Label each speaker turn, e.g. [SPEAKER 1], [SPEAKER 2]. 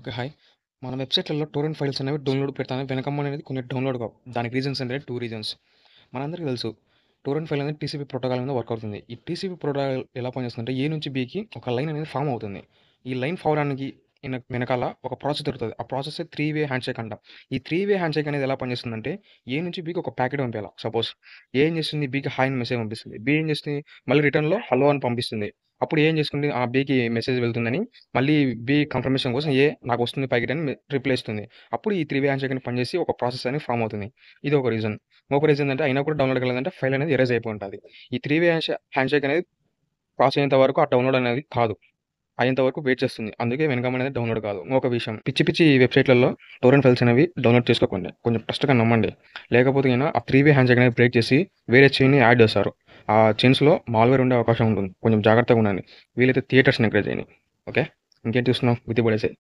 [SPEAKER 1] Okay. Hi. మన వెబ్‌సైట్‌లలో torrent files అనేవి డౌన్‌లోడ్ పెడతానే వెనకమాల కొన్ని డౌన్‌లోడ్ కావు. దానికి రీజన్స్ ఏంటంటే 2 రీజన్స్. మనందరికీ తెలుసు. టోరెంట్ ఫైల్ అనేది టీసీపీ ప్రోటోకాల్ మీద వర్క్ అవుతుంది. ఈ టీసీపీ ప్రోటోకాల్ ఎలా పనిచేస్తుందంటే ఏ నుంచి బికి ఒక లైన్ అనేది ఫార్మ్ అవుతుంది. ఈ లైన్ ఫార్మ్ అవ్వడానికి వెనకాల ఒక ప్రాసెస్ జరుగుతది. ఆ ప్రాసెస్సే 3 వే హ్యాండ్‌షేక్ అంటాం. ఈ 3 వే హ్యాండ్‌షేక్ అనేది ఎలా పనిచేస్తుందంటే ఏ నుంచి బికి ఒక ప్యాకెట్ పంపియాల. సపోజ్ ఏ ఏం చేస్తుంది బికి హాయ్ అని మెసేజ్ పంపిస్తుంది. బి ఏం చేస్తుంది మళ్ళీ రిటర్న్‌లో హలో అని పంపిస్తుంది. అప్పుడు ఏం చేసుకుంది ఆ బికి మెసేజ్ వెళ్తుందని మళ్ళీ బి కన్ఫర్మేషన్ కోసం ఏ నాకొస్తుంది ప్యాకెట్ అని రిప్లై ఇస్తుంది. అప్పుడు ఈ 3 వే హ్యాండ్‌షేక్ అని పనిచేసి ఒక ప్రాసెస్ అనేది ఫార్మ్ అవుతుంది. ఇది ఒక రీజన్. ఇంకొక రీజన్ ఏంటంటే అయినా కూడా డౌన్‌లోడ్ కాలేదంటే ఫైల్ అనేది ఎరేజ్ అయిపోయి ఉంటది. ఈ 3 వే హ్యాండ్‌షేక్ అనేది పాస్ అయ్యేంత వరకు ఆ డౌన్‌లోడ్ అనేది కాదు. అయ్యేంత వరకు వెయిట్ చేస్తుంది. అందుకే వెనకమాల అనేది డౌన్‌లోడ్ కాదు. ఇంకొక విషయం పిచ్చి పిచ్చి వెబ్‌సైట్‌లలో టోరెంట్ ఫైల్స్ అనేవి డౌన్‌లోడ్ చేసుకోకండి. కొంచెం ట్రస్ట్‌గా నమ్మండి. లేకపోతే గిన ఆ 3 వే హ్యాండ్‌షేక్ అనేది బ్రేక్ చేసి వేరే చైన్‌ని యాడ్ చేస్తారు. ఆ చైన్స్‌లో మాల్‌వేర్ ఉండే అవకాశం ఉంటుంది. కొంచెం జాగ్రత్తగా ఉండండి. వీలైతే థియేటర్స్‌ని ఎంకరేజ్ చేయండి. ఓకే. ఇంకేం చూస్తున్నావు? గుత్తి పడేసేయ్.